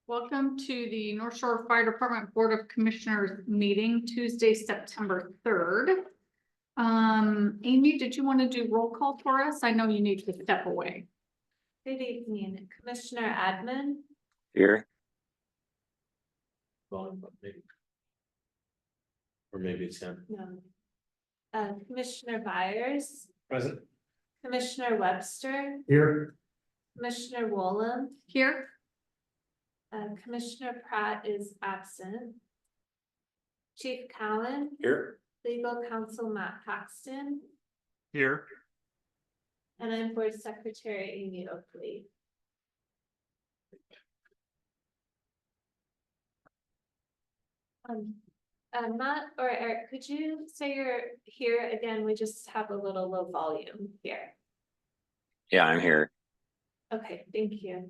Welcome to the North Shore Fire Department Board of Commissioners meeting Tuesday, September 3rd. Amy, did you want to do roll call for us? I know you need to step away. Good evening, Commissioner Admin. Here. Or maybe it's him. No. Commissioner Byers, Present. Commissioner Webster, Here. Commissioner Woolham, Here, Commissioner Pratt is absent. Chief Cowan, Here. Legal Counsel Matt Paxton, Here. and I'm Board Secretary Amy Oakley. Matt or Eric, could you say you're here again? We just have a little low volume here. Yeah, I'm here. Okay, thank you.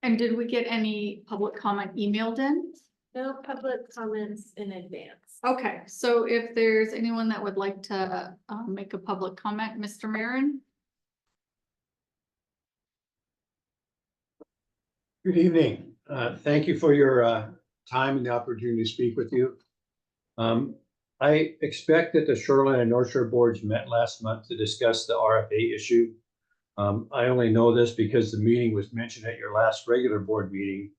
and did we get any public comment emailed in? No public comments in advance. Okay, so if there's anyone that would like to make a public comment, Mr. Marin? Good evening. Thank you for your time and the opportunity to speak with you. I expect that the Shoreline and North Shore boards met last month to discuss the RFA issue. I only know this because the meeting was mentioned at your last regular board meeting.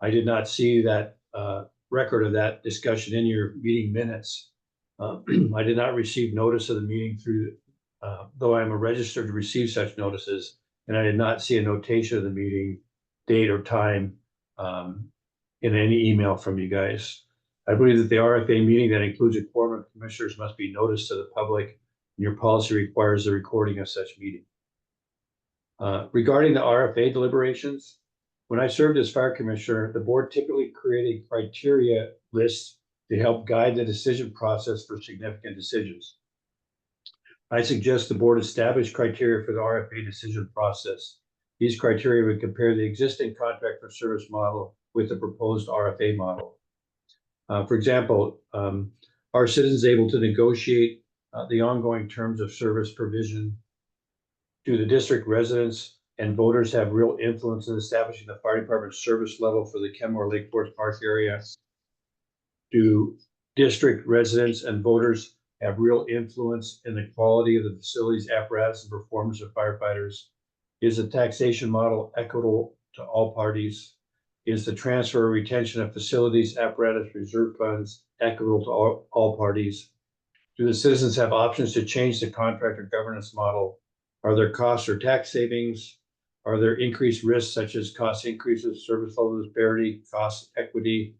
I did not see that record of that discussion in your meeting minutes. I did not receive notice of the meeting through, though I am registered to receive such notices, and I did not see a notation of the meeting date or time in any email from you guys. I believe that the RFA meeting that includes a quorum of commissioners must be noticed to the public, and your policy requires the recording of such meeting. Regarding the RFA deliberations, when I served as fire commissioner, the board typically created criteria lists to help guide the decision process for significant decisions. I suggest the board establish criteria for the RFA decision process. These criteria would compare the existing contract for service model with the proposed RFA model. For example, are citizens able to negotiate the ongoing terms of service provision? Do the district residents and voters have real influence in establishing the fire department service level for the Kenmore Lake Forest Park area? Do district residents and voters have real influence in the quality of the facilities, apparatus, and performance of firefighters? Is the taxation model equitable to all parties? Is the transfer or retention of facilities, apparatus, reserve funds equitable to all parties? Do the citizens have options to change the contract or governance model? Are there costs or tax savings? Are there increased risks such as cost increases, service level disparity, cost equity,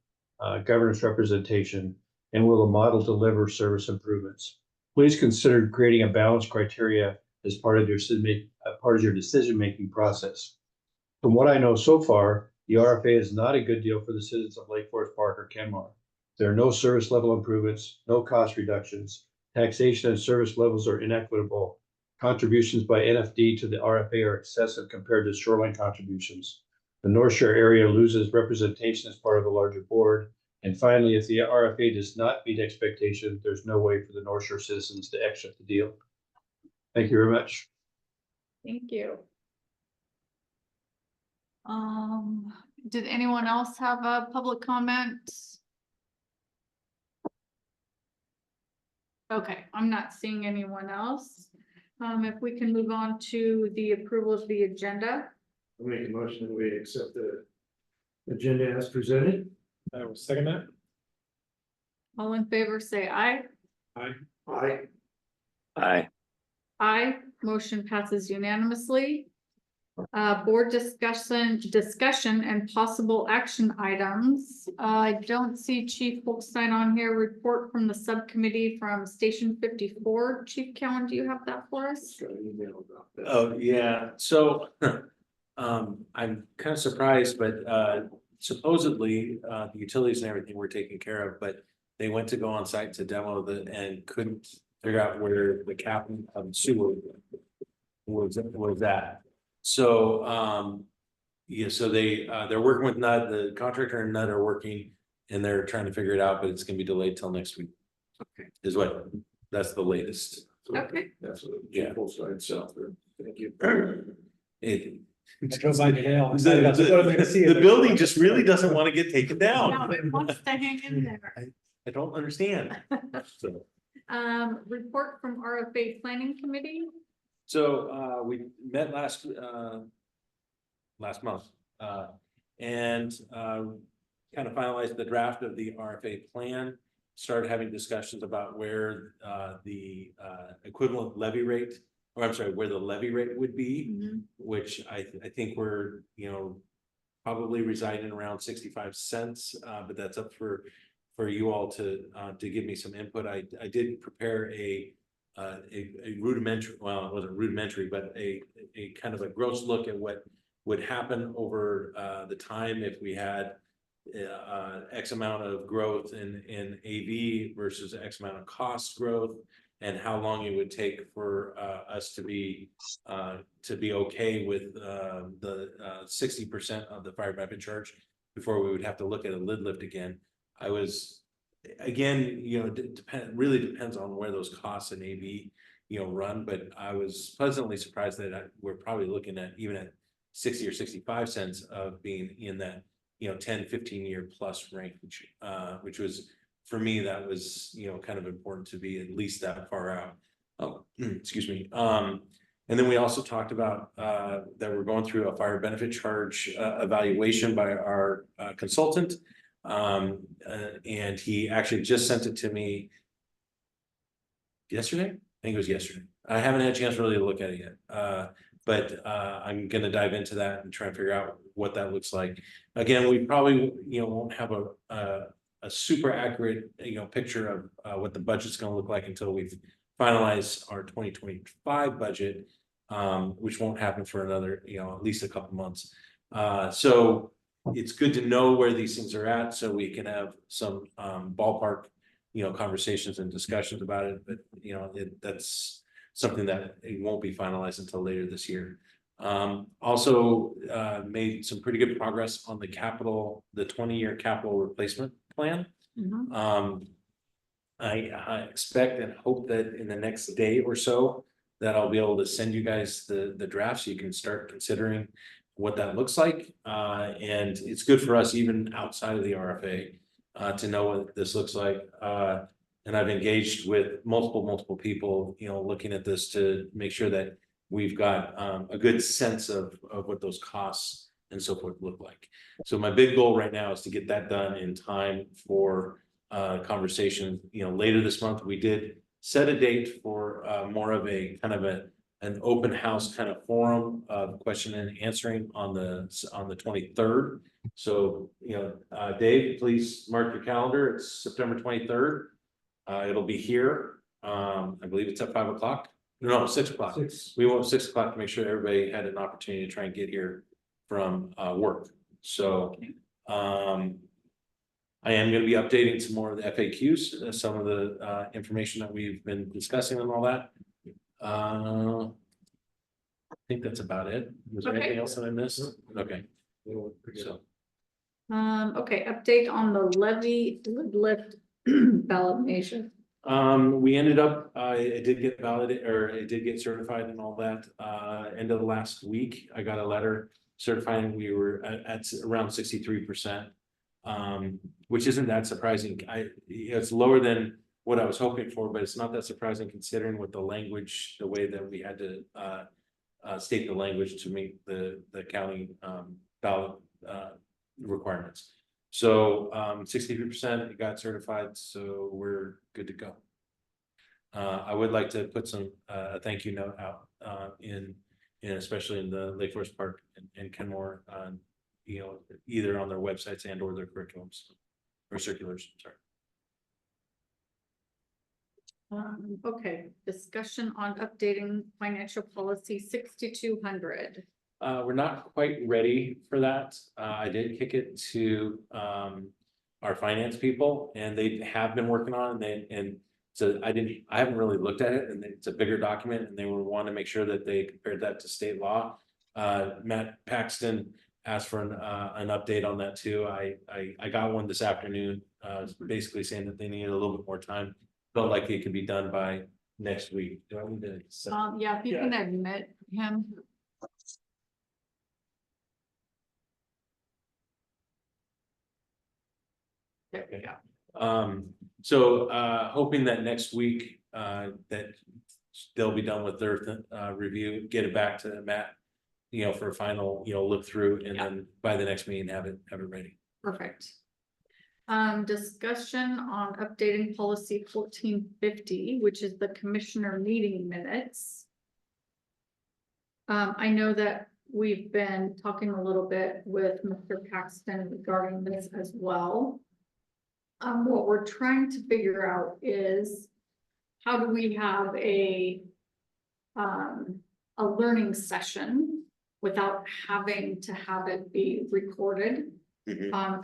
governance representation? And will the model deliver service improvements? Please consider creating a balanced criteria as part of your decision-making process. From what I know so far, the RFA is not a good deal for the citizens of Lake Forest Park or Kenmore. There are no service level improvements, no cost reductions. Taxation and service levels are inequitable. Contributions by NFD to the RFA are excessive compared to shoreline contributions. The North Shore area loses representation as part of a larger board. And finally, if the RFA does not meet expectation, there's no way for the North Shore citizens to exit the deal. Thank you very much. Thank you. Did anyone else have a public comment? Okay, I'm not seeing anyone else. If we can move on to the approval of the agenda. I'll make a motion that we accept the agenda as presented. I will second that. All in favor, say aye. Aye. Aye. Aye, motion passes unanimously. Board discussion and possible action items. I don't see Chief Holstein on here. Report from the subcommittee from Station 54. Chief Cowan, do you have that for us? Got an email about that. Oh, yeah, so I'm kind of surprised, but supposedly the utilities and everything were taken care of, but they went to go on site to demo and couldn't figure out where the cap of sewer was at. So yeah, so they're working with NUD, the contractor and NUD are working, and they're trying to figure it out, but it's gonna be delayed till next week. Okay. That's the latest. Okay. That's what, Yeah. both sides south there. Thank you. It. I drove by today, I was The, like, "What am I gonna see?" the building just really doesn't want to get taken No, down. it wants to hang in there. I don't understand. So. Report from RFA Planning Committee. So we met last month and kind of finalized the draft of the RFA plan. Started having discussions about where the equivalent levy rate, or I'm sorry, where the levy rate would be, which I think we're, probably residing around 65 cents, but that's up for you all to give me some input. I did prepare a rudimentary, well, it wasn't rudimentary, but a kind of a gross look at what would happen over the time if we had X amount of growth in AV versus X amount of cost growth, and how long it would take for us to be okay with the 60% of the fire benefit charge before we would have to look at a lid lift again. I was, again, really depends on where those costs in AV, run, but I was pleasantly surprised that we're probably looking at even at 60 or 65 cents of being in that, 10-15 year plus range, which was, for me, that was, kind of important to be at least that far out. Oh, excuse me. And then we also talked about that we're going through a fire benefit charge evaluation by our consultant. And he actually just sent it to me yesterday. I think it was yesterday. I haven't had a chance really to look at it yet. But I'm going to dive into that and try and figure out what that looks like. Again, we probably, won't have a super accurate, picture of what the budget's going to look like until we've finalized our 2025 budget, which won't happen for another, at least a couple months. So it's good to know where these things are at, so we can have some ballpark, conversations and discussions about it. But that's something that it won't be finalized until later this year. Also made some pretty good progress on the 20-year capital replacement plan. I expect and hope that in the next day or so that I'll be able to send you guys the draft so you can start considering what that looks like. And it's good for us even outside of the RFA to know what this looks like. And I've engaged with multiple people, looking at this to make sure that we've got a good sense of what those costs and so forth look like. So my big goal right now is to get that done in time for conversation, later this month. We did set a date for more of a kind of an open house kind of forum of question and answering on the 23rd. So, Dave, please mark your calendar. It's September 23rd. It'll be here. I believe it's at 5 o'clock. No, 6 o'clock. We want 6 o'clock to make sure everybody had an opportunity to try and get here from work. So I am going to be updating some more of the FAQs, some of the information that we've been discussing and all that. I think that's about it. Was there anything else that I missed? Okay. So. Okay, update on the levy lift ballot measure. We ended up, it did get validated, or it did get certified and all that. End of the last week, I got a letter certifying we were at around 63%, which isn't that surprising. It's lower than what I was hoping for, but it's not that surprising considering what the language, the way that we had to state the language to meet the county ballot requirements. So 63% got certified, so we're good to go. I would like to put some a thank you note out in especially in the Lake Forest Park and Kenmore, either on their websites and or their curriculums or circulars. Sorry. Okay, discussion on updating financial policy 6200. We're not quite ready for that. I did kick it to our finance people, and they have been working on it. And so I haven't really looked at it, and it's a bigger document, and they would want to make sure that they compared that to state law. Matt Paxton asked for an update on that too. I got one this afternoon, basically saying that they needed a little bit more time. Felt like it could be done by next week. Do I need to? set- Yeah, if you can admit him. There we go. So hoping that next week, that they'll be done with their review, get it back to Matt. For a final, look through, and then by the next meeting, have it ready. Perfect. Discussion on updating policy 1450, which is the commissioner meeting minutes. I know that we've been talking a little bit with Mr. Paxton regarding this as well. What we're trying to figure out is how do we have a learning session without having to have it be recorded,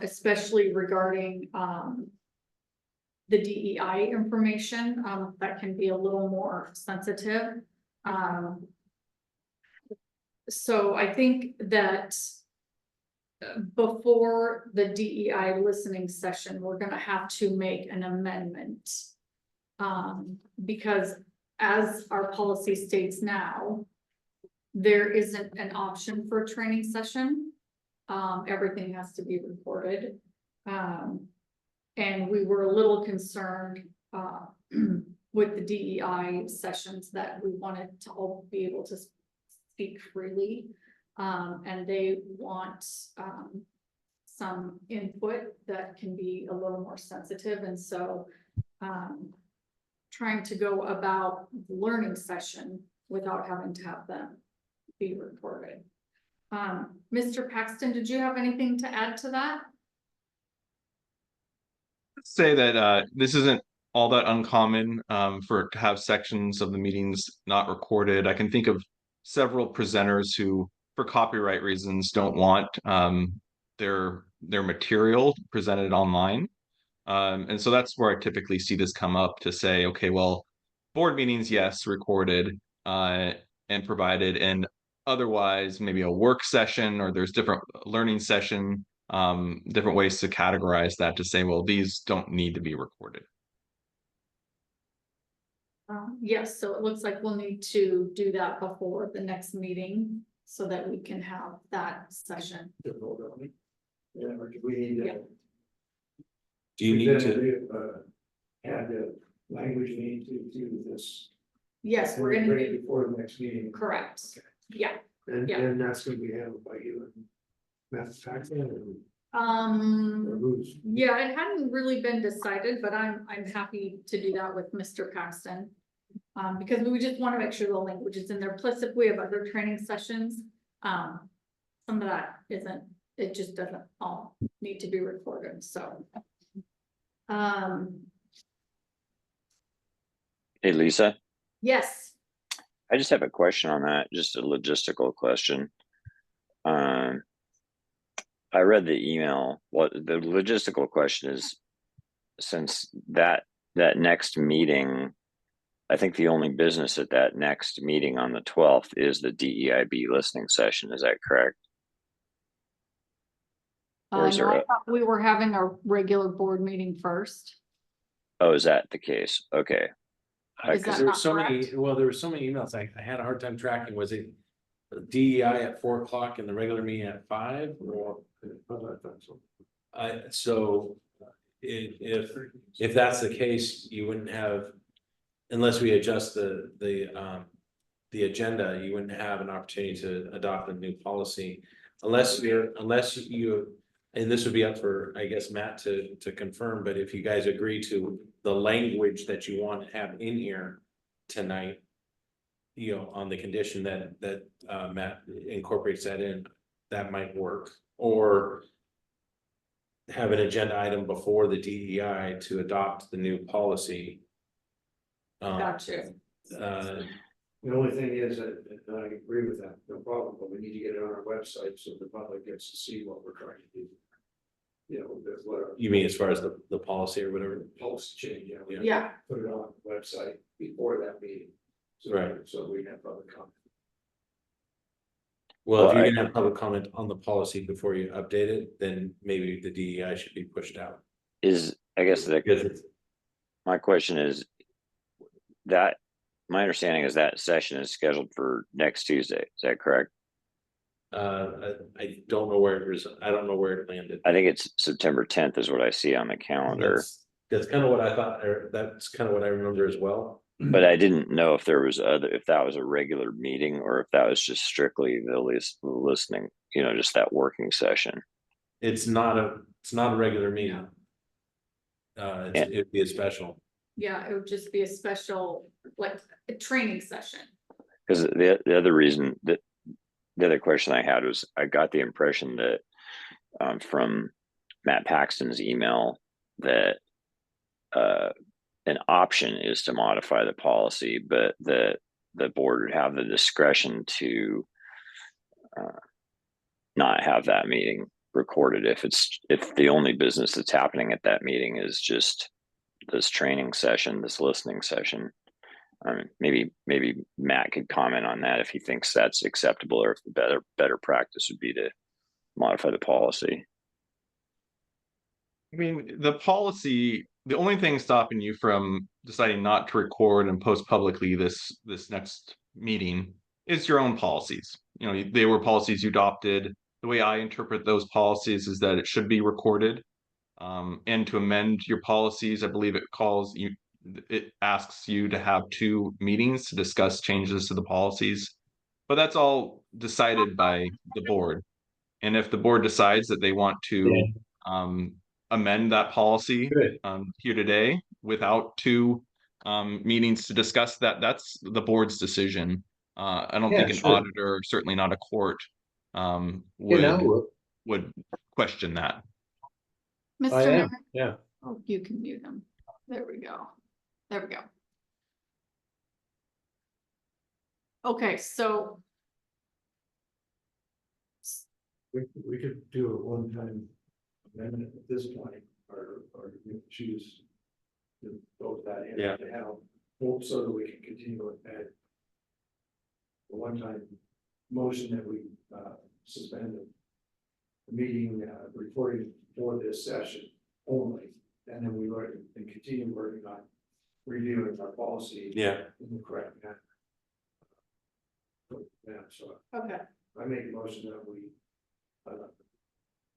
especially regarding the DEI information that can be a little more sensitive. So I think that before the DEI listening session, we're gonna have to make an amendment. Because as our policy states now, there isn't an option for a training session. Everything has to be recorded. And we were a little concerned with the DEI sessions that we wanted to all be able to speak freely. And they want some input that can be a little more sensitive. And so trying to go about the learning session without having to have them be recorded. Mr. Paxton, did you have anything to add to that? Say that this isn't all that uncommon for to have sections of the meetings not recorded. I can think of several presenters who, for copyright reasons, don't want their material presented online. And so that's where I typically see this come up to say, okay, well, board meetings, yes, recorded and provided, and otherwise maybe a work session, or there's different learning session, different ways to categorize that to say, well, these don't need to be recorded. Yes, so it looks like we'll need to do that before the next meeting so that we can have that session. To vote on it. Yeah, or do we need Yeah. to? Do you need to? Add the language we need to do this. Yes, we're gonna Bring it do, before the next meeting. correct. Yeah, And yeah. and that's gonna be handled by you and Matt Paxton or who's? Yeah, it hadn't really been decided, but I'm happy to do that with Mr. Paxton. Because we just want to make sure the language is in there. Plus, if we have other training sessions, some of that isn't, it just doesn't all need to be recorded, so. Hey, Lisa, Yes, I just have a question on that, just a logistical question. I read the email. What the logistical question is, since that next meeting, I think the only business at that next meeting on the 12th is the DEIB listening session. Is that correct? Or is no, there I a- thought we were having a regular board meeting first. Oh, is that the case? Okay. Is Because that there were not so many, correct? well, there were so many emails. I had a hard time tracking. Was it DEI at 4 o'clock and the regular meeting at 5? Or so if that's the case, you wouldn't have, unless we adjust the agenda, you wouldn't have an opportunity to adopt a new policy unless you, and this would be up for, I guess, Matt to confirm, but if you guys agree to the language that you want to have in here tonight, on the condition that Matt incorporates that in, that might work, or have an agenda item before the DEI to adopt the new policy. Gotcha. The only thing is that, and I agree with that, no problem, but we need to get it on our website so the public gets to see what we're trying to do. What our You mean as far as the policy or whatever? policy change, we Yeah, put it on the website before that meeting. So, Right. so we have public comment. Well, if Well, you're I- gonna have public comment on the policy before you update it, then maybe the DEI should be pushed out. I guess Because it's, my question is that my understanding is that session is scheduled for next Tuesday. Is that correct? I don't know where it was, I don't know where it landed. I think it's September 10th is what I see on the calendar. That's kind of what I thought, or that's kind of what I remember as well. But I didn't know if there was if that was a regular meeting or if that was just strictly the listening, just that working session. It's not a regular meeting. Yeah. It'd be a special. Yeah, it would just be a special, like, a training session. Because the other reason that the other question I had was I got the impression that from Matt Paxton's email that an option is to modify the policy, but the board would have the discretion to not have that meeting recorded if the only business that's happening at that meeting is just this training session, this listening session. Maybe Matt could comment on that if he thinks that's acceptable, or if the better practice would be to modify the policy. I mean, the policy, the only thing stopping you from deciding not to record and post publicly this next meeting is your own policies. They were policies you adopted. The way I interpret those policies is that it should be recorded. And to amend your policies, I believe it asks you to have 2 meetings to discuss changes to the policies. But that's all decided by the board. And if the board decides that they want to amend that policy Good. here today without 2 meetings to discuss that, that's the board's decision. I don't think an sure. auditor, certainly not a court, would question that. I Mr. am, Mayor, yeah. oh, you can mute him. There we go. There we go. Okay, so We could do a one-time amendment at this point, or you can choose to vote that in. Yeah. To have, hope so that we can continue with that. The one-time motion that we suspended the meeting recording for this session only, and then we work and continue working on reviewing our policy. Yeah. In the correct manner. Yeah, so okay, I make a motion that we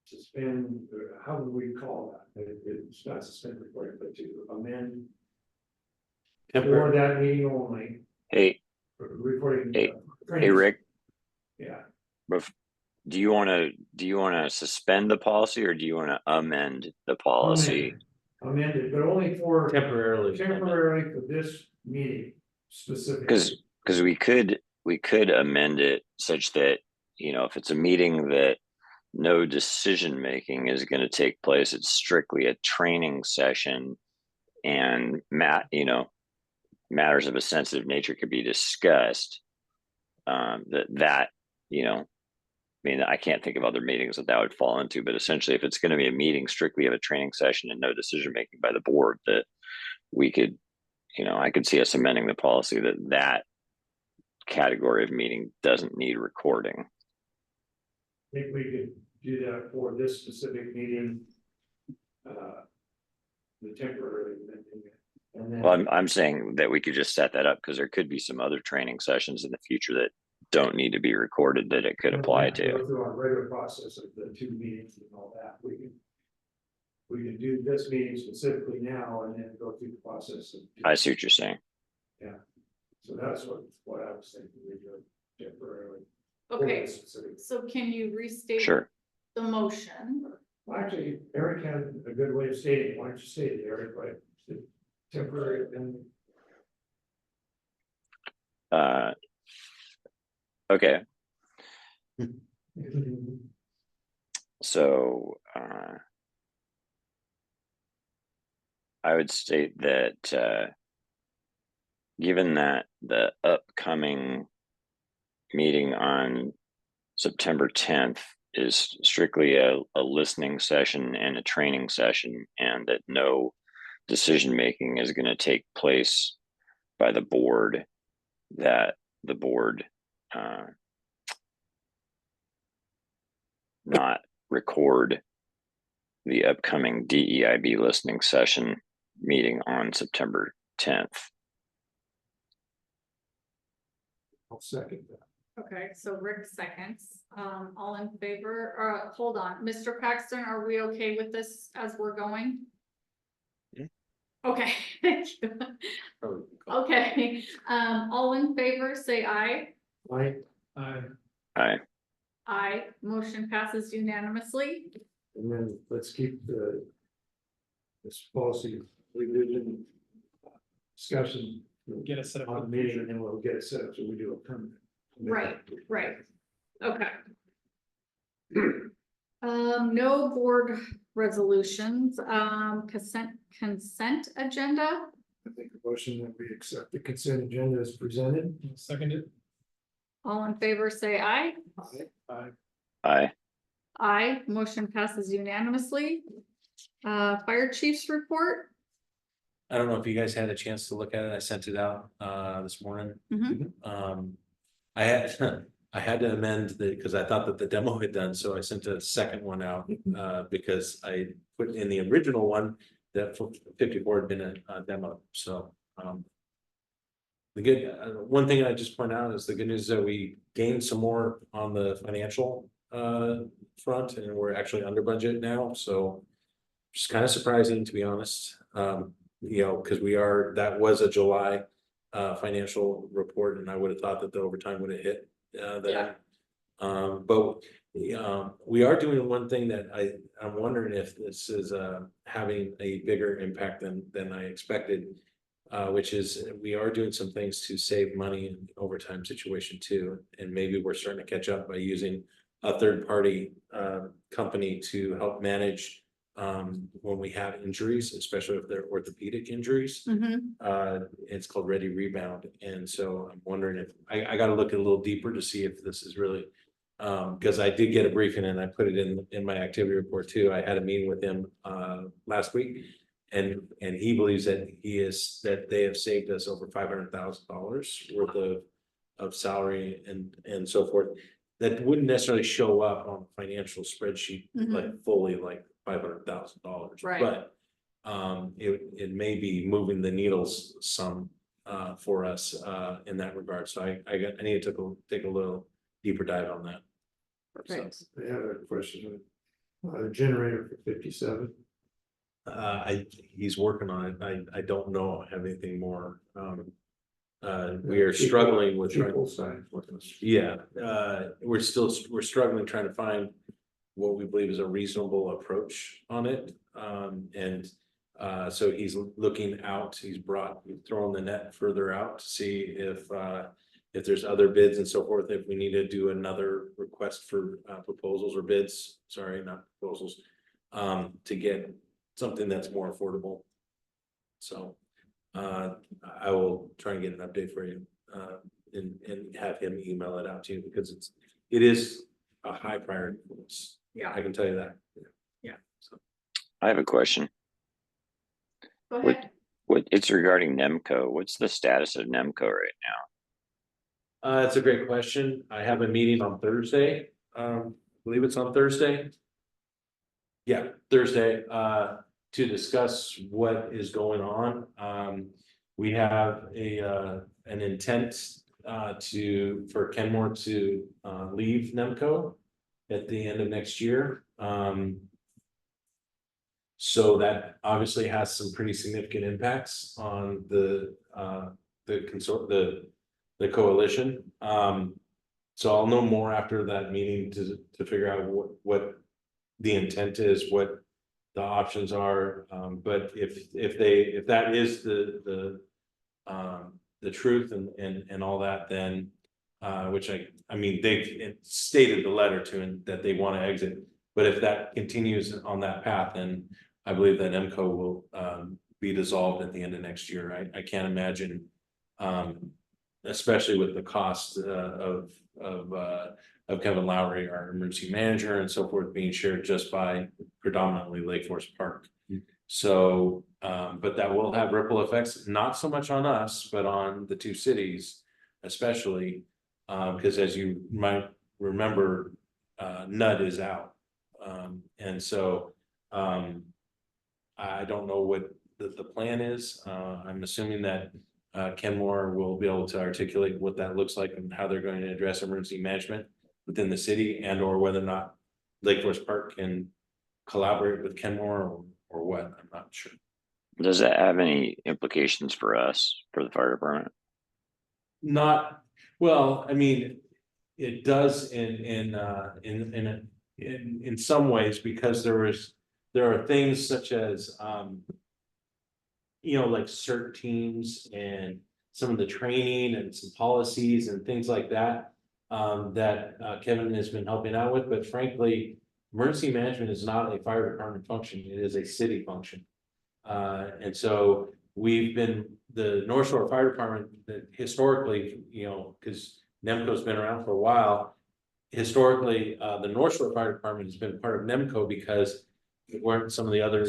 suspend, or how do we call that? It's not suspend recording, but to amend for that meeting only, Hey, recording. hey, Rick, Yeah, do you want to suspend the policy, or do you want to amend the policy? amended, but only for Temporarily. for this meeting specifically. Because we could amend it such that, if it's a meeting that no decision making is going to take place, it's strictly a training session, and matters of a sensitive nature could be discussed. I can't think of other meetings that would fall into, but essentially if it's going to be a meeting strictly of a training session and no decision making by the board, that we could, I could see us amending the policy that category of meeting doesn't need recording. I think we could do that for this specific meeting. The temporary amending it. And then. Well, I'm saying that we could just set that up because there could be some other training sessions in the future that don't need to be recorded that it could apply to. Go through our regular process of the 2 meetings and all that. We can do this meeting specifically now and then go through the process of. I see what you're saying. Yeah, so that's what I was thinking, we do temporarily. okay, Specific. so can you restate Sure. the motion? Well, actually, Eric had a good way of stating, why don't you state it, Eric, right? Temporary and. Okay. So I would state that given that the upcoming meeting on September 10th is strictly a listening session and a training session, and that no decision making is going to take place by the board, that the board not record the upcoming DEIB listening session meeting on September 10th. I'll second that. Okay, so Rick seconds, all in favor, hold on, Mr. Paxton, are we okay with this as we're going? Yeah. Okay, thank you. Probably. Okay, all in favor, say aye. Aye. Aye. Aye, motion passes unanimously. And then let's keep this policy revision discussion. Get it set up. On the meeting, and then we'll get it set up so we do a permanent. Right, right, okay. No board resolutions, consent agenda, I think the motion that we accept the consent agenda is presented. Seconded. all in favor, say aye. Aye. Aye. Aye, motion passes unanimously. Fire chief's report. I don't know if you guys had a chance to look at it. I sent it out this morning. Mhm. I had, I had to amend because I thought that the demo had done, so I sent a second one out because I put in the original one that 54 had been a demo, so. The good, one thing I just point out is the good news that we gained some more on the financial front, and we're actually under budget now, so. Just kind of surprising, to be honest, you know, because that was a July financial report, and I would have thought that the overtime would have hit there. But we are doing one thing that I'm wondering if this is having a bigger impact than I expected. Which is we are doing some things to save money in the overtime situation too, and maybe we're starting to catch up by using a third party company to help manage when we have injuries, especially if they're orthopedic injuries. It's called Ready Rebound, and so I'm wondering if I got to look a little deeper to see if this is really because I did get a briefing and I put it in my activity report too. I had a meeting with him last week. And he believes that they have saved us over $500,000 worth of salary and so forth. That wouldn't necessarily show up on a financial spreadsheet like fully like $500,000. Right. But it may be moving the needles some for us in that regard. So I need to take a little deeper dive on that. Perfect. I have a question. Generator for 57. He's working on it. I don't know, have anything more. We are struggling with. Both sides. Yeah, we're struggling trying to find what we believe is a reasonable approach on it. So he's looking out, he's throwing the net further out to see if there's other bids and so forth, if we need to do another request for proposals or bids, sorry, not proposals, to get something that's more affordable. So I will try and get an update for you and have him email it out to you because it is a high priority for us. Yeah. I can tell you that. Yeah. So I have a question. Go ahead. It's regarding NEMCO. What's the status of NEMCO right now? it's a great question. I have a meeting on Thursday. I believe it's on Thursday. Yeah, Thursday, to discuss what is going on. We have an intent for Kenmore to leave NEMCO at the end of next year. So that obviously has some pretty significant impacts on the coalition. So I'll know more after that meeting to figure out what the intent is, what the options are. But if that is the truth and all that, then which I mean they've stated the letter to him that they want to exit. But if that continues on that path, then I believe that MCO will be dissolved at the end of next year. I can't imagine, especially with the cost of Kevin Lowry, our emergency manager, and so forth, being shared just by predominantly Lake Forest Park. So, but that will have ripple effects, not so much on us, but on the two cities, especially because as you might remember, NUD is out. And so I don't know what the plan is. I'm assuming that Kenmore will be able to articulate what that looks like and how they're going to address emergency management within the city, and or whether or not Lake Forest Park can collaborate with Kenmore or what, I'm not sure. Does that have any implications for us, for the fire department? Not, well, I mean, it does in some ways, because there are things such as, like CERT teams and some of the training and some policies and things like that. That Kevin has been helping out with, but frankly, emergency management is not a fire department function, it is a city function. And so we've been, the North Shore Fire Department, that historically, because NEMCO's been around for a while. Historically, the North Shore Fire Department has been part of NEMCO because it weren't some of the other,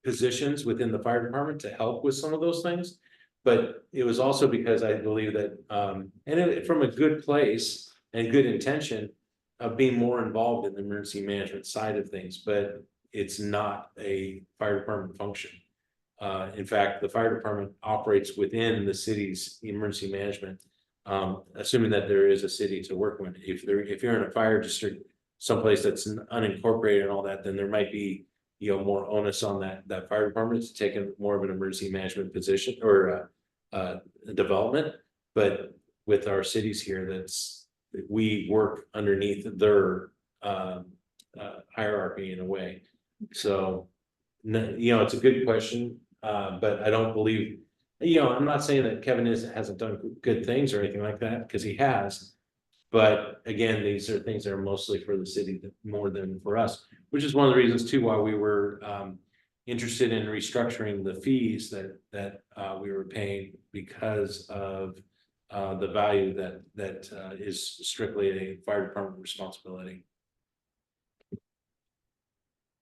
positions within the fire department to help with some of those things. But it was also because I believe that, from a good place and good intention of being more involved in the emergency management side of things, but it's not a fire department function. In fact, the fire department operates within the city's emergency management, assuming that there is a city to work with. If you're in a fire district, someplace that's unincorporated and all that, then there might be, more onus on that fire department to take more of an emergency management position or development. But with our cities here, we work underneath their hierarchy in a way. So, it's a good question, but I don't believe, I'm not saying that Kevin hasn't done good things or anything like that, because he has. But again, these are things that are mostly for the city more than for us, which is one of the reasons too why we were interested in restructuring the fees that we were paying, because of the value that is strictly a fire department responsibility.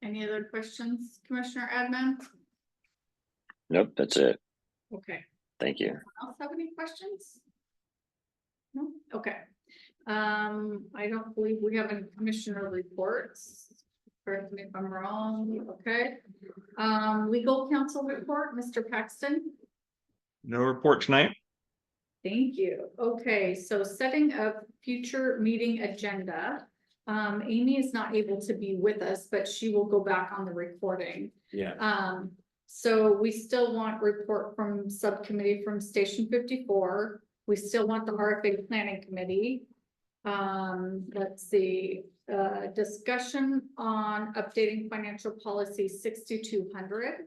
Any other questions, Commissioner Admin? Nope, that's it. Okay. Thank you. Anyone else have any questions? No? Okay. I don't believe we have any commissioner reports. Correct me if I'm wrong. Okay. Legal counsel report, Mr. Paxton. No report tonight. Thank you. Okay, so setting up future meeting agenda. Amy is not able to be with us, but she will go back on the recording. Yeah. So we still want report from subcommittee from Station 54. We still want the RFA planning committee. Let's see, discussion on updating financial policy 6200.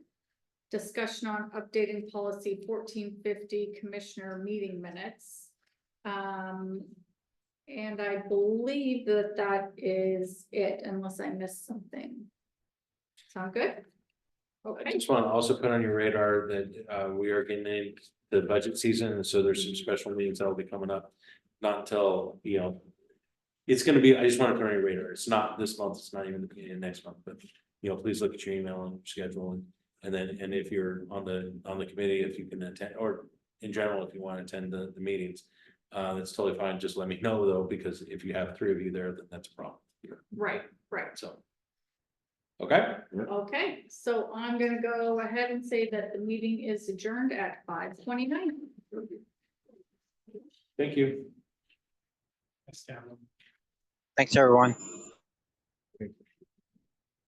Discussion on updating policy 1450 commissioner meeting minutes. And I believe that is it, unless I missed something. Sound good? I Okay, just want to also put on your radar that we are getting into the budget season, and so there's some special meetings that will be coming up. Not until, it's going to be, I just want to put on your radar. It's not this month, it's not even the beginning of next month, but please look at your email and schedule, and if you're on the committee, if you can attend, or in general, if you want to attend the meetings, that's totally fine. Just let me know though, because if you have 3 of you there, then that's a problem. right. So. Okay. Okay, so I'm gonna go ahead and say that the meeting is adjourned at 5:29. Thank you. Thanks, everyone.